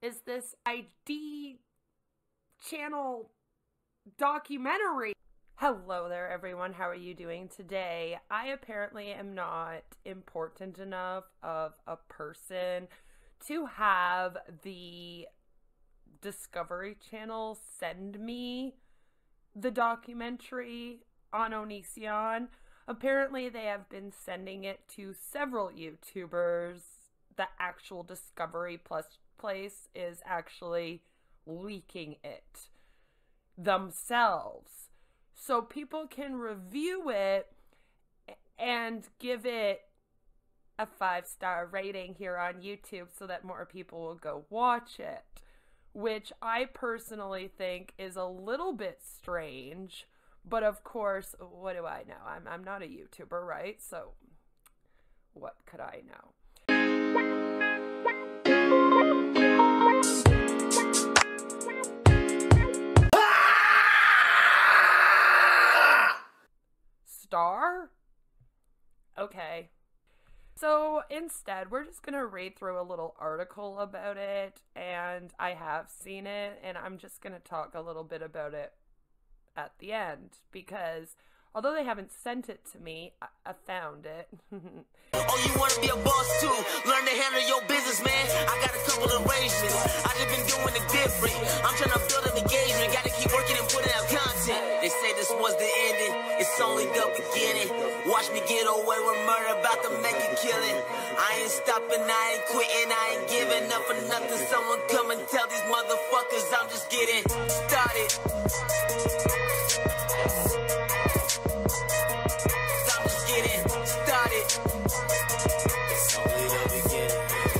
is this ID channel documentary. Hello there everyone, how are you doing today? I apparently am not important enough of a person to have the Discovery Channel send me the documentary on Onision. Apparently they have been sending it to several YouTubers. The actual Discovery Plus place is actually leaking it themselves. So people can review it and give it a 5-star rating here on YouTube so that more people will go watch it. Which I personally think is a little bit strange. But of course, what do I know? I'm not a YouTuber, right? So what could I know? Star? Okay. So instead, we're just gonna read through a little article about it, and I have seen it, and I'm just gonna talk a little bit about it at the end, because although they haven't sent it to me, I found it. Oh, you wanna be a boss too? Learn to handle your business, man. I got a couple of arrangements. I just been doing it different. I'm trying to build an engagement. Gotta keep working and putting out content. They say this was the ending. It's only the beginning. Watch me get away with murder, about to make a killing. I ain't stopping, I ain't quitting, I ain't giving up for nothing. Someone come and tell these motherfuckers I'm just getting started.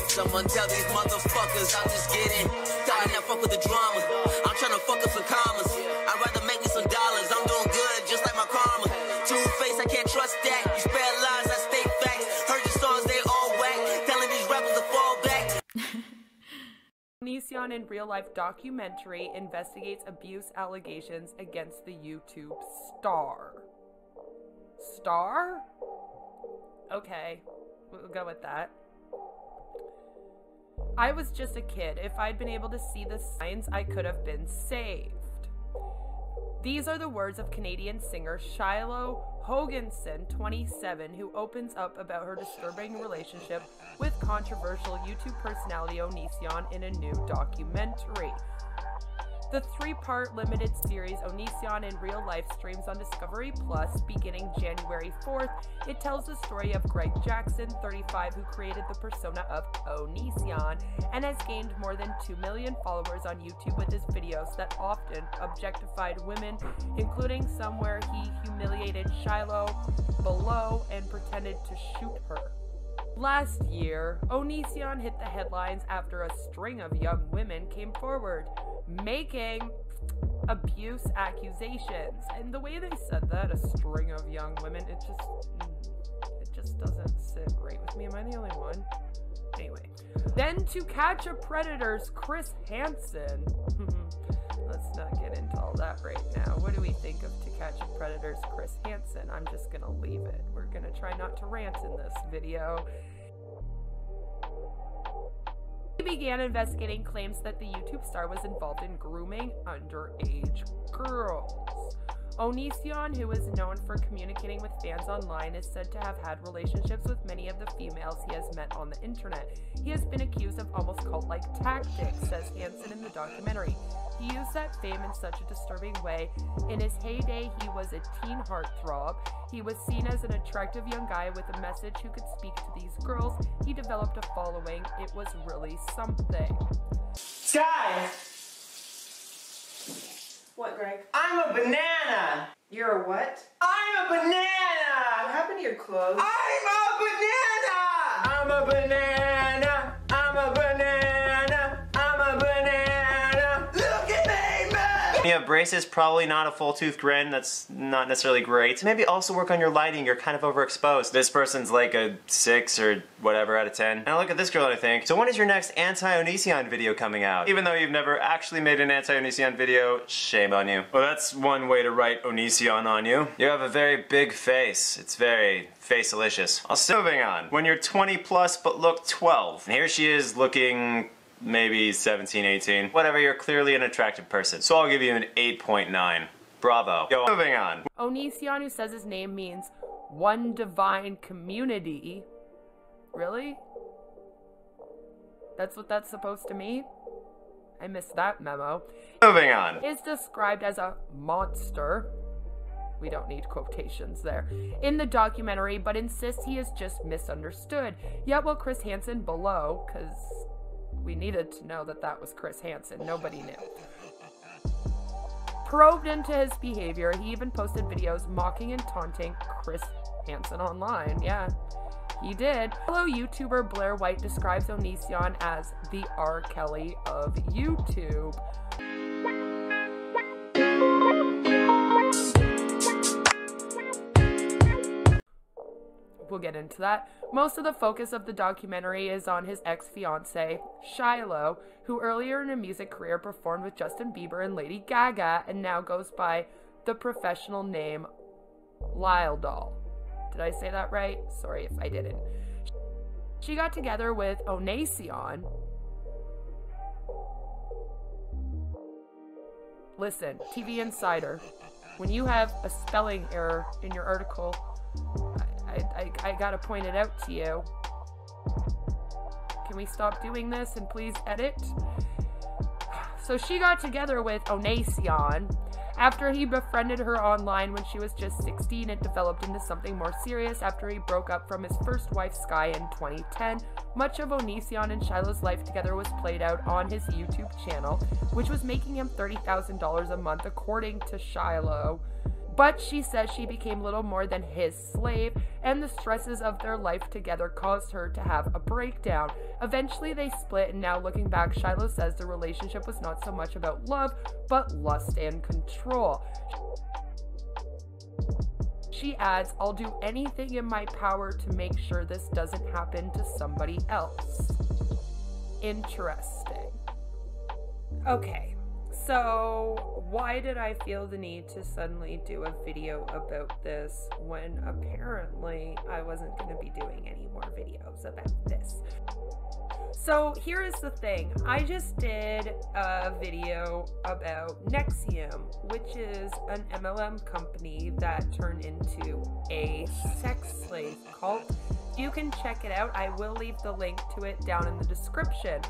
Someone tell these motherfuckers I'm just getting started. Now fuck with the drama. I'm trying to fuck up some commas. I'd rather make me some dollars. I'm doing good, just like my karma. Two-face, I can't trust that. You spread lies, I state facts. Heard your songs, they all whack. Telling these rappers to fall back. Onision in Real Life Documentary investigates abuse allegations against the YouTube star. Star? Okay, we'll go with that. I was just a kid. If I'd been able to see the signs, I could have been saved. These are the words of Canadian singer Shiloh Hoganson, 27, who opens up about her disturbing relationship with controversial YouTube personality Onision in a new documentary. The 3-part limited series Onision in Real Life streams on Discovery Plus beginning January 4th. It tells the story of Greg Jackson, 35, who created the persona of Onision and has gained more than 2 million followers on YouTube with his videos that often objectified women, including some where he humiliated Shiloh below and pretended to shoot her. Last year, Onision hit the headlines after a string of young women came forward, making abuse accusations. And the way they said that, a string of young women, it just doesn't sit right with me. Am I the only one? Anyway. Then To Catch a Predator's Chris Hansen. Let's not get into all that right now. What do we think of To Catch a Predator's Chris Hansen? I'm just gonna leave it. We're gonna try not to rant in this video. He began investigating claims that the YouTube star was involved in grooming underage girls. Onision, who is known for communicating with fans online, is said to have had relationships with many of the females he has met on the internet. He has been accused of almost cult-like tactics, says Hansen in the documentary. He used that fame in such a disturbing way. In his heyday, he was a teen heartthrob. He was seen as an attractive young guy with a message who could speak to these girls. He developed a following. It was really something. Guys! What, Greg? I'm a banana! You're a what? I'm a banana! What happened to your clothes? I'm a banana! I'm a banana! I'm a banana! I'm a banana! Look at me, man! You have braces, probably not a full tooth grin, that's not necessarily great. Maybe also work on your lighting, you're kind of overexposed. This person's like a 6 or whatever out of 10. Now look at this girl and I think, so when is your next anti-Onision video coming out? Even though you've never actually made an anti-Onision video, shame on you. Well, that's one way to write Onision on you. You have a very big face. It's very face-alicious. Also, moving on. When you're 20 plus but look 12. And here she is looking maybe 17, 18. Whatever, you're clearly an attractive person. So I'll give you an 8.9. Bravo. Go, moving on. Onision, who says his name means one divine community. Really? That's what that's supposed to mean? I missed that memo. Moving on. Is described as a monster. We don't need quotations there. In the documentary, but insists he is just misunderstood. Yet while Chris Hansen below, because we needed to know that that was Chris Hansen. Nobody knew. Probed into his behavior, he even posted videos mocking and taunting Chris Hansen online. Yeah, he did. Fellow YouTuber Blair White describes Onision as the R. Kelly of YouTube. We'll get into that. Most of the focus of the documentary is on his ex-fiancée, Shiloh, who earlier in her music career performed with Justin Bieber and Lady Gaga and now goes by the professional name Lyle Doll. Did I say that right? Sorry if I didn't. She got together with Onision. Listen, TV Insider, when you have a spelling error in your article, I gotta point it out to you. Can we stop doing this and please edit? So she got together with Onision. After he befriended her online when she was just 16, it developed into something more serious after he broke up from his first wife, Sky, in 2010. Much of Onision and Shiloh's life together was played out on his YouTube channel, which was making him $30,000 a month, according to Shiloh. But she says she became little more than his slave, and the stresses of their life together caused her to have a breakdown. Eventually they split, and now looking back, Shiloh says the relationship was not so much about love, but lust and control. She adds, "I'll do anything in my power to make sure this doesn't happen to somebody else." Interesting. Okay. So, why did I feel the need to suddenly do a video about this when apparently I wasn't going to be doing any more videos about this? So, here is the thing. I just did a video about Nexium, which is an MLM company that turned into a sex slave cult. You can check it out. I will leave the link to it down in the description.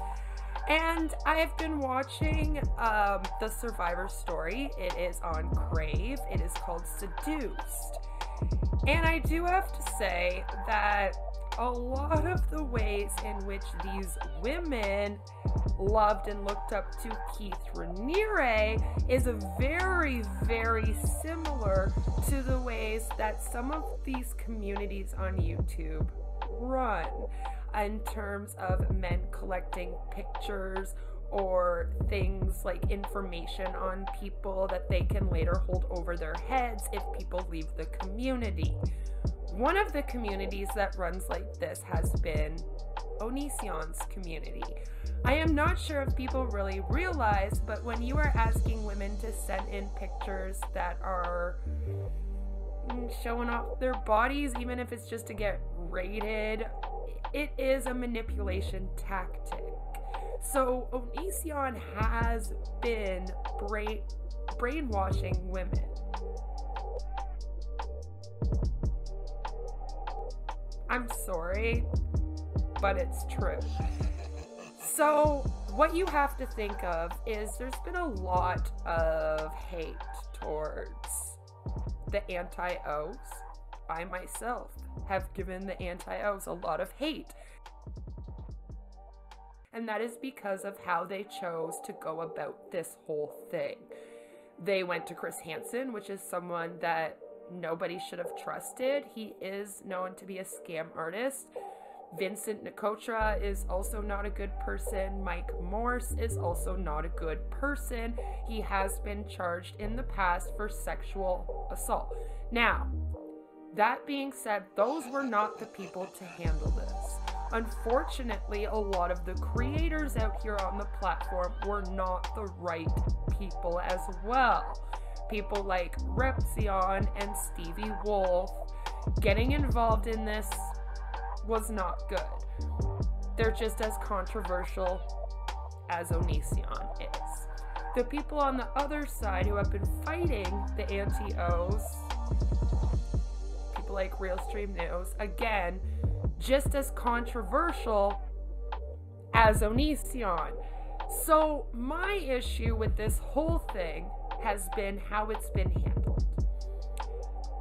And I've been watching the Survivor story. It is on Crave. It is called Seduced. And I do have to say that a lot of the ways in which these women loved and looked up to Keith Raniere is very, very similar to the ways that some of these communities on YouTube run, in terms of men collecting pictures or things like information on people that they can later hold over their heads if people leave the community. One of the communities that runs like this has been Onisions Community. I am not sure if people really realize, but when you are asking women to send in pictures that are showing off their bodies, even if it's just to get rated, it is a manipulation tactic. So Onision has been brainwashing women. I'm sorry, but it's true. So what you have to think of is there's been a lot of hate towards the anti-O's. I myself have given the anti-O's a lot of hate. And that is because of how they chose to go about this whole thing. They went to Chris Hansen, which is someone that nobody should have trusted. He is known to be a scam artist. Vincent Nicotra is also not a good person. Mike Morse is also not a good person. He has been charged in the past for sexual assault. Now, that being said, those were not the people to handle this. Unfortunately, a lot of the creators out here on the platform were not the right people as well. People like Repzion and Stevie Wolf getting involved in this was not good. They're just as controversial as Onision is. The people on the other side who have been fighting the anti-O's, people like Realstream News, again, just as controversial as Onision. So my issue with this whole thing has been how it's been handled.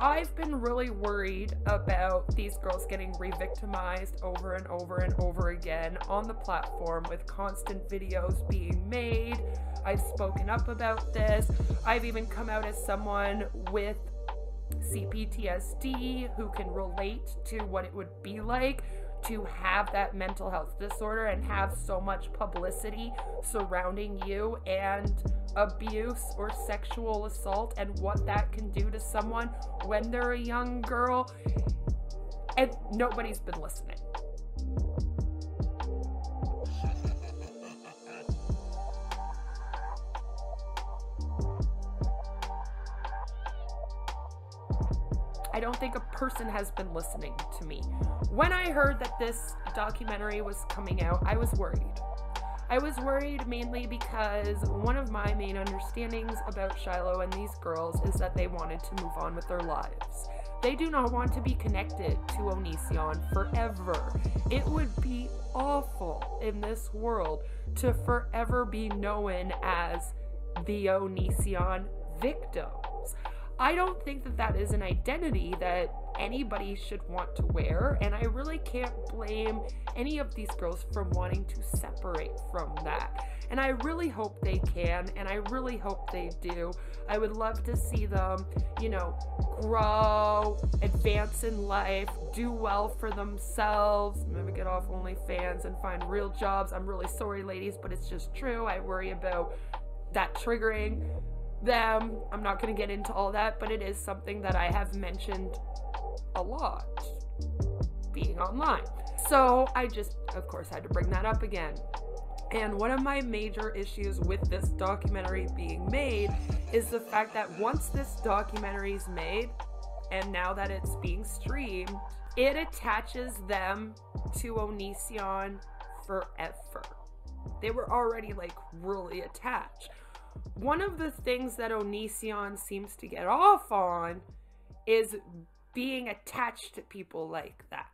I've been really worried about these girls getting re-victimized over and over and over again on the platform with constant videos being made. I've spoken up about this. I've even come out as someone with CPTSD who can relate to what it would be like to have that mental health disorder and have so much publicity surrounding you and abuse or sexual assault and what that can do to someone when they're a young girl, and nobody's been listening. I don't think a person has been listening to me. When I heard that this documentary was coming out, I was worried. I was worried mainly because one of my main understandings about Shiloh and these girls is that they wanted to move on with their lives. They do not want to be connected to Onision forever. It would be awful in this world to forever be known as the Onision victims. I don't think that that is an identity that anybody should want to wear, and I really can't blame any of these girls from wanting to separate from that. And I really hope they can, and I really hope they do. I would love to see them, you know, grow, advance in life, do well for themselves, maybe get off OnlyFans and find real jobs. I'm really sorry, ladies, but it's just true. I worry about that triggering them. I'm not going to get into all that, but it is something that I have mentioned a lot being online. So I just, of course, had to bring that up again. And one of my major issues with this documentary being made is the fact that once this documentary is made, and now that it's being streamed, it attaches them to Onision forever. They were already like really attached. One of the things that Onision seems to get off on is being attached to people like that.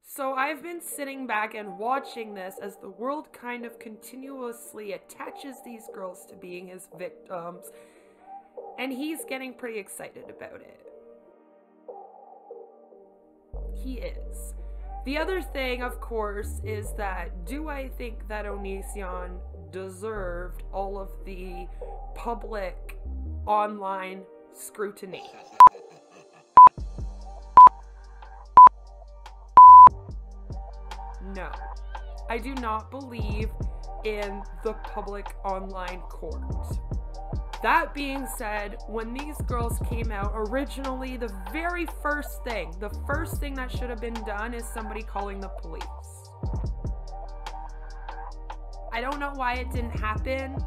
So I've been sitting back and watching this as the world kind of continuously attaches these girls to being his victims, and he's getting pretty excited about it. He is. The other thing, of course, is that do I think that Onision deserved all of the public online scrutiny? No. I do not believe in the public online court. That being said, when these girls came out, originally the very first thing that should have been done is somebody calling the police. I don't know why it didn't happen.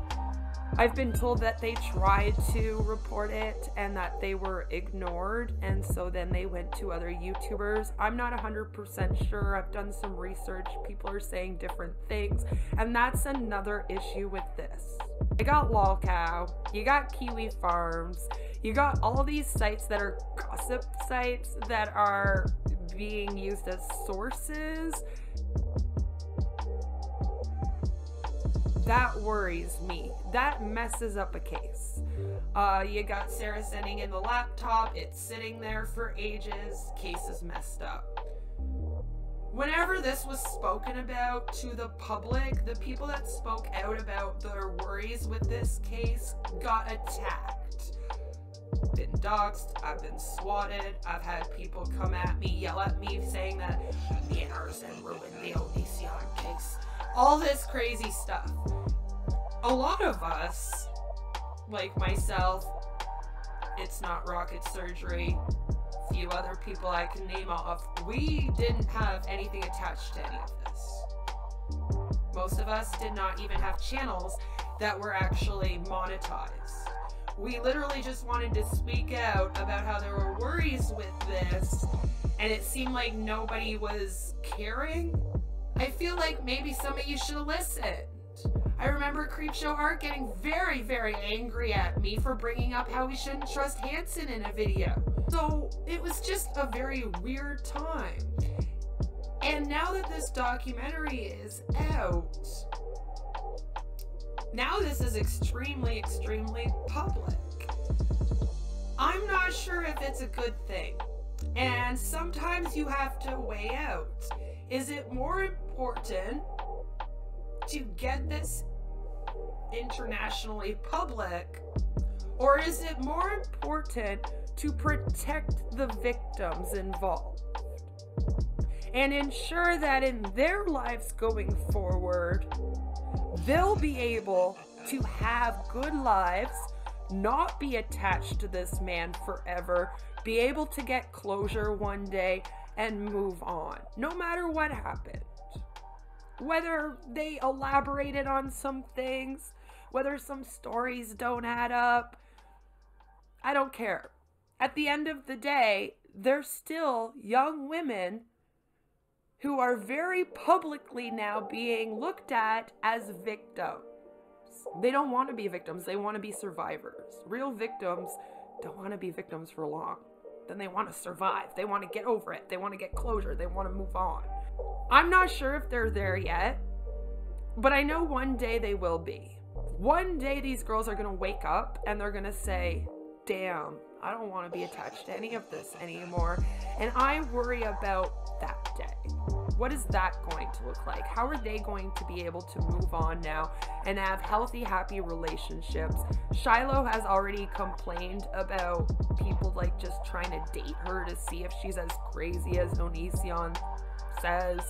I've been told that they tried to report it and that they were ignored, and so then they went to other YouTubers. I'm not 100% sure. I've done some research. People are saying different things, and that's another issue with this. You got Lolcow, you got Kiwi Farms, you got all these sites that are gossip sites that are being used as sources. That worries me. That messes up a case. You got Sarah sending in the laptop, it's sitting there for ages, case is messed up. Whenever this was spoken about to the public, the people that spoke out about their worries with this case got attacked. Been doxxed, I've been swatted, I've had people come at me, yell at me, saying that me and Arsen ruined the Onision case. All this crazy stuff. A lot of us, like myself, it's not rocket surgery, few other people I can name off, we didn't have anything attached to any of this. Most of us did not even have channels that were actually monetized. We literally just wanted to speak out about how there were worries with this, and it seemed like nobody was caring I feel like maybe some of you should have listened. I remember Creepshow Art getting very, very angry at me for bringing up how we shouldn't trust Hanson in a video. So it was just a very weird time. And now that this documentary is out, now this is extremely, extremely public. I'm not sure if it's a good thing. And sometimes you have to weigh out. Is it more important to get this internationally public, or is it more important to protect the victims involved and ensure that in their lives going forward, they'll be able to have good lives, not be attached to this man forever, be able to get closure one day and move on, no matter what happened? Whether they elaborated on some things, whether some stories don't add up, I don't care. At the end of the day, they're still young women who are very publicly now being looked at as victims. They don't want to be victims, they want to be survivors. Real victims don't want to be victims for long. Then they want to survive, they want to get over it, they want to get closure, they want to move on. I'm not sure if they're there yet, but I know one day they will be. One day these girls are going to wake up and they're going to say, damn, I don't want to be attached to any of this anymore. And I worry about that day. What is that going to look like? How are they going to be able to move on now and have healthy, happy relationships? Shiloh has already complained about people like just trying to date her to see if she's as crazy as Onision says.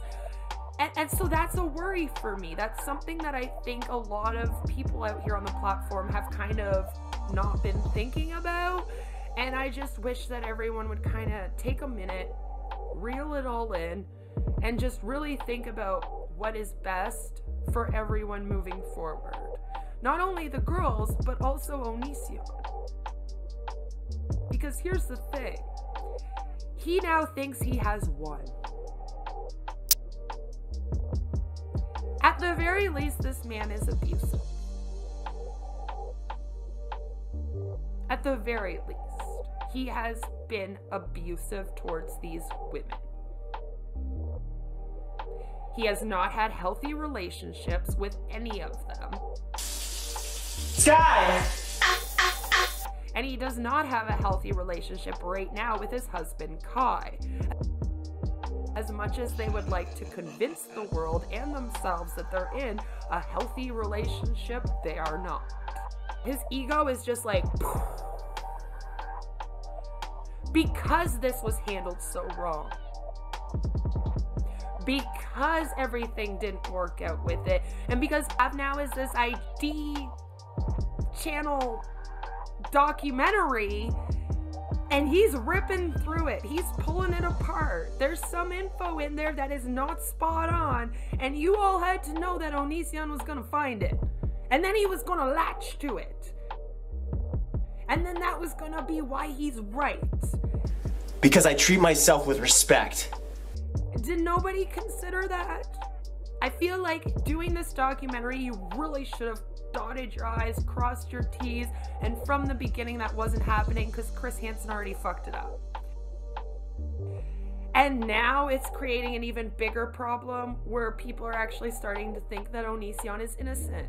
And so that's a worry for me. That's something that I think a lot of people out here on the platform have kind of not been thinking about. And I just wish that everyone would kind of take a minute, reel it all in, and just really think about what is best for everyone moving forward. Not only the girls, but also Onision. Because here's the thing. He now thinks he has won. At the very least, this man is abusive. At the very least, he has been abusive towards these women. He has not had healthy relationships with any of them. Sky! And he does not have a healthy relationship right now with his husband, Kai. As much as they would like to convince the world and themselves that they're in a healthy relationship, they are not. His ego is just like, because this was handled so wrong. Because everything didn't work out with it. And because now is this ID channel documentary, and he's ripping through it. He's pulling it apart. There's some info in there that is not spot on, and you all had to know that Onision was gonna find it. And then he was gonna latch to it. And then that was gonna be why he's right. Because I treat myself with respect. Did nobody consider that? I feel like doing this documentary, you really should have dotted your I's, crossed your T's, and from the beginning that wasn't happening because Chris Hansen already fucked it up. And now it's creating an even bigger problem where people are actually starting to think that Onision is innocent.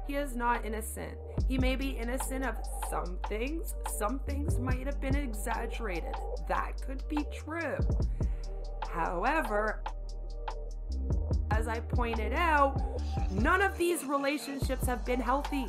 He is not innocent. He may be innocent of some things. Some things might have been exaggerated. That could be true. However, as I pointed out, none of these relationships have been healthy.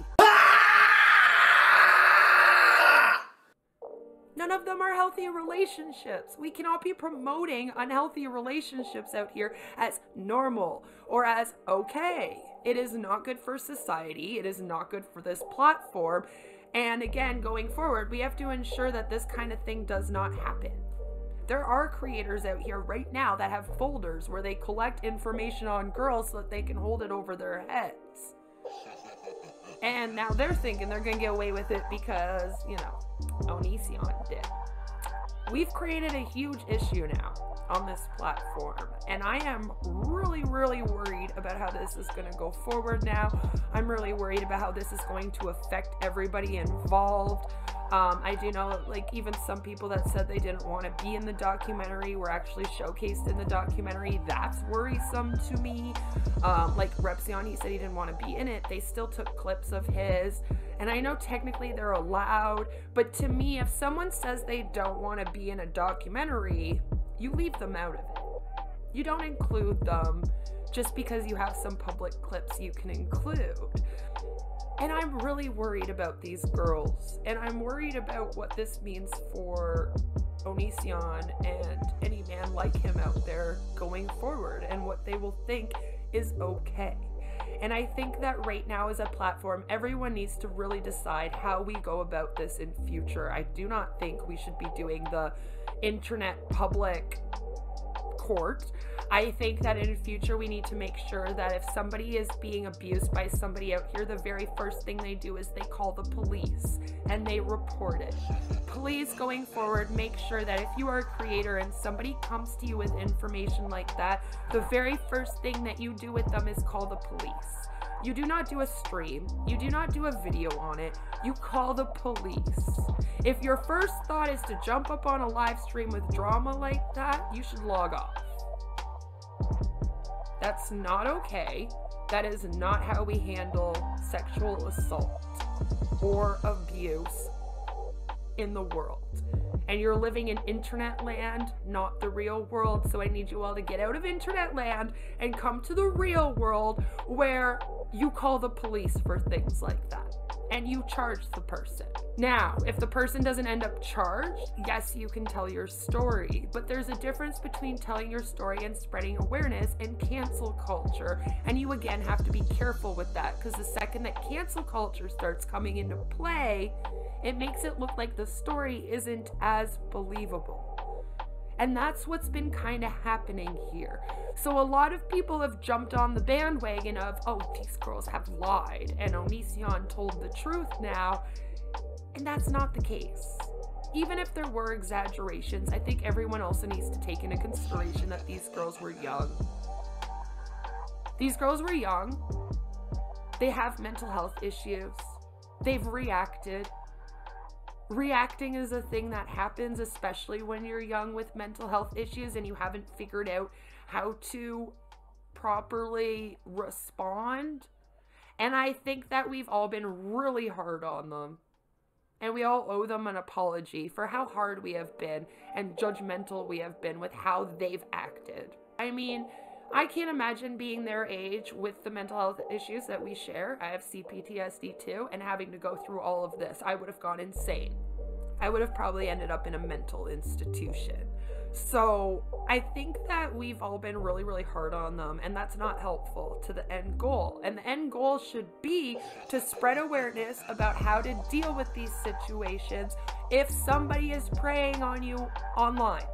None of them are healthy relationships. We cannot be promoting unhealthy relationships out here as normal or as okay. It is not good for society. It is not good for this platform. And again, going forward, we have to ensure that this kind of thing does not happen. There are creators out here right now that have folders where they collect information on girls so that they can hold it over their heads. And now they're thinking they're going to get away with it because, you know, Onision did. we've created a huge issue now on this platform, and I am really worried about how this is going to go forward now. I'm really worried about how this is going to affect everybody involved. I do know, like, even some people that said they didn't want to be in the documentary were actually showcased in the documentary. That's worrisome to me. Like Repsion, he said he didn't want to be in it. They still took clips of his, and I know technically they're allowed, but to me, if someone says they don't want to be in a documentary, you leave them out of it. You don't include them just because you have some public clips you can include. And I'm really worried about these girls, and I'm worried about what this means for Onision and any man like him out there going forward, and what they will think is okay. And I think that right now as a platform, everyone needs to really decide how we go about this in future. I do not think we should be doing the internet public court. I think that in future we need to make sure that if somebody is being abused by somebody out here, the very first thing they do is they call the police and they report it. Please, going forward, make sure that if you are a creator and somebody comes to you with information like that, the very first thing that you do with them is call the police. You do not do a stream. You do not do a video on it. You call the police. If your first thought is to jump up on a live stream with drama like that, you should log off. That's not okay. That is not how we handle sexual assault or abuse in the world. And you're living in internet land, not the real world. So I need you all to get out of internet land and come to the real world where you call the police for things like that and you charge the person. Now, if the person doesn't end up charged, yes, you can tell your story, but there's a difference between telling your story and spreading awareness and cancel culture. And you again have to be careful with that, because the second that cancel culture starts coming into play, it makes it look like the story isn't as believable. And that's what's been kind of happening here. So a lot of people have jumped on the bandwagon of, oh, these girls have lied and Onision told the truth now. And that's not the case. Even if there were exaggerations, I think everyone also needs to take into consideration that these girls were young. These girls were young. They have mental health issues. They've reacted. Reacting is a thing that happens, especially when you're young with mental health issues and you haven't figured out how to properly respond. And I think that we've all been really hard on them. And we all owe them an apology for how hard we have been and judgmental we have been with how they've acted. I mean, I can't imagine being their age with the mental health issues that we share. I have CPTSD too, and having to go through all of this, I would have gone insane. I would have probably ended up in a mental institution. So I think that we've all been really hard on them, and that's not helpful to the end goal. And the end goal should be to spread awareness about how to deal with these situations if somebody is preying on you online.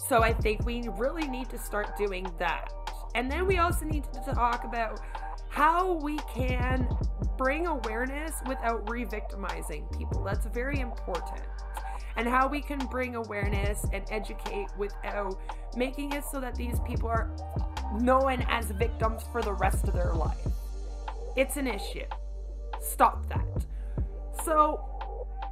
So I think we really need to start doing that. And then we also need to talk about how we can bring awareness without re-victimizing people. That's very important. And how we can bring awareness and educate without making it so that these people are known as victims for the rest of their life. It's an issue. Stop that. So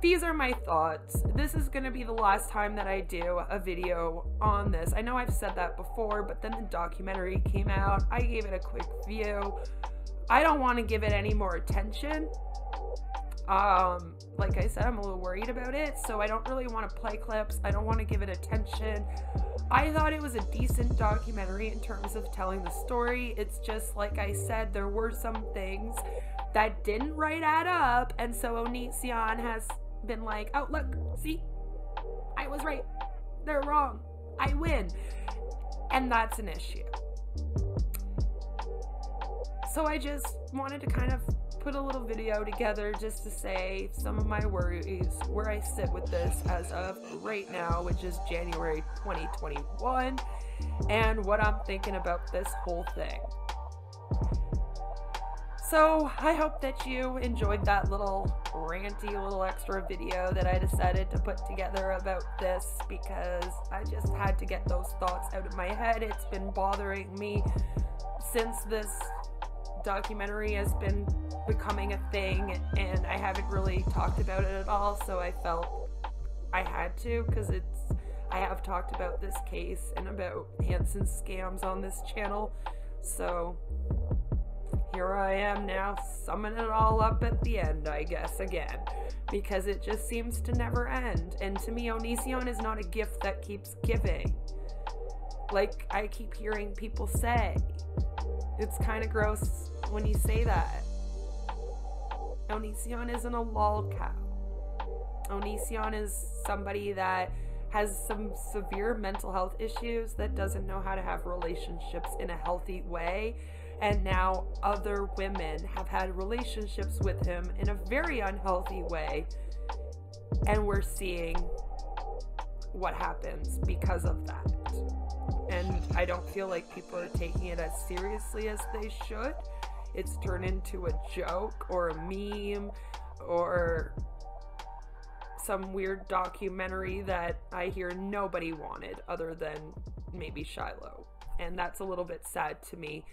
these are my thoughts. This is going to be the last time that I do a video on this. I know I've said that before, but then the documentary came out. I gave it a quick view. I don't want to give it any more attention. Like I said, I'm a little worried about it, so I don't really want to play clips. I don't want to give it attention. I thought it was a decent documentary in terms of telling the story. It's just, like I said, there were some things that didn't right add up, and so Onision has been like, oh, look, see, I was right. They're wrong. I win. And that's an issue. So I just wanted to kind of put a little video together just to say some of my worries, where I sit with this as of right now, which is January 2021, and what I'm thinking about this whole thing. So I hope that you enjoyed that little ranty little extra video that I decided to put together about this, because I just had to get those thoughts out of my head. It's been bothering me since this documentary has been becoming a thing, and I haven't really talked about it at all, so I felt I had to, because I have talked about this case and about Hansen scams on this channel, so here I am now, summing it all up at the end, I guess, again, because it just seems to never end. And to me, Onision is not a gift that keeps giving, like I keep hearing people say. It's kind of gross when you say that. Onision isn't a lolcow. Onision is somebody that has some severe mental health issues, that doesn't know how to have relationships in a healthy way, and now other women have had relationships with him in a very unhealthy way, and we're seeing what happens because of that. And I don't feel like people are taking it as seriously as they should. It's turned into a joke or a meme or some weird documentary that I hear nobody wanted other than maybe Shiloh. And that's a little bit sad to me.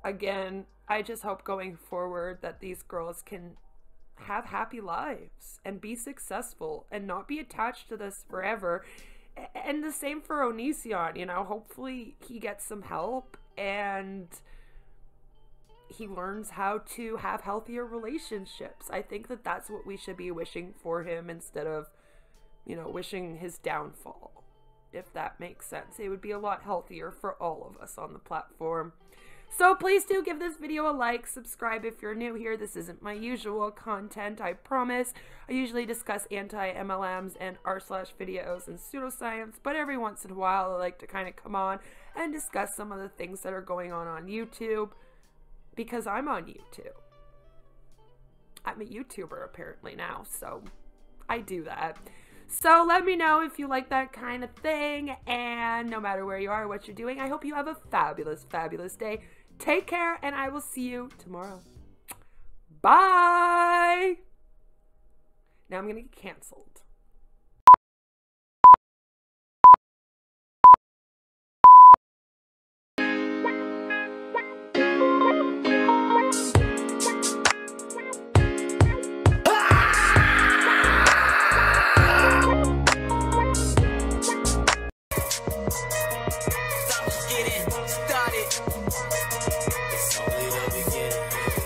Again, I just hope going forward that these girls can have happy lives and be successful and not be attached to this forever. And the same for Onision, you know, hopefully he gets some help and he learns how to have healthier relationships. I think that that's what we should be wishing for him instead of, you know, wishing his downfall, if that makes sense. It would be a lot healthier for all of us on the platform. So please do give this video a like, subscribe if you're new here. This isn't my usual content, I promise. I usually discuss anti-MLMs and r/videos and pseudoscience, but every once in a while I like to kind of come on and discuss some of the things that are going on YouTube, because I'm on YouTube. I'm a YouTuber apparently now, so I do that. So let me know if you like that kind of thing, and no matter where you are or what you're doing, I hope you have a fabulous, fabulous day. Take care, and I will see you tomorrow. Bye! Now I'm gonna get canceled.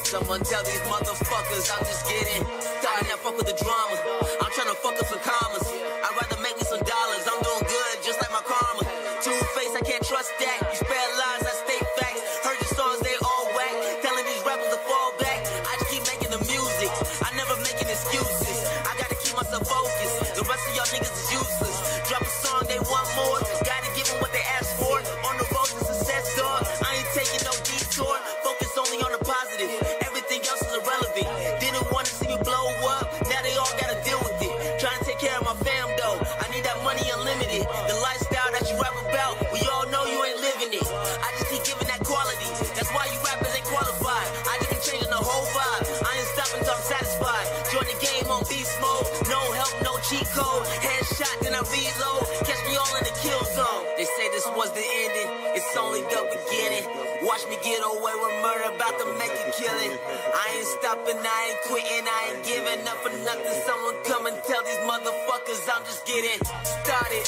Someone tell these motherfuckers I'm just getting started. Now fuck with the drama. I'm trying to fuck up some commas. I'd rather make me some dollars. I'm doing good, just like my karma. Two-face, I can't trust that. You spare lies, I state facts. Heard your songs, they all whack. Telling these rappers to fall back. I just keep making the music. I never making excuses. I gotta keep myself focused. The rest of y'all niggas is useless. Drop a song, they want more. Gotta give them what they ask for. On the road to success, dog. I ain't taking no detour. Focus only on the positive. Everything else is irrelevant. Didn't want to see me blow up. Now they all gotta deal with it. Trying to take care of my fam though. I need that money unlimited. The lifestyle that you rap about, we all know you ain't living it. I just keep giving that quality. That's why you rappers ain't qualified. I just been changing the whole vibe. I ain't stopping till I'm satisfied. Join the game on beast mode. No help, no cheat code. Headshot, then I reload. Catch me all in the kill zone. They say this was the ending. It's only the beginning. Watch me get away with murder, about to make a killing. I ain't stopping, I ain't quitting, I ain't giving up for nothing. Someone come and tell these motherfuckers I'm just getting started.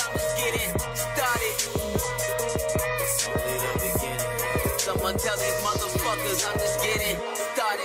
I'm just getting started. It's only the beginning. Someone tell these motherfuckers I'm just getting started.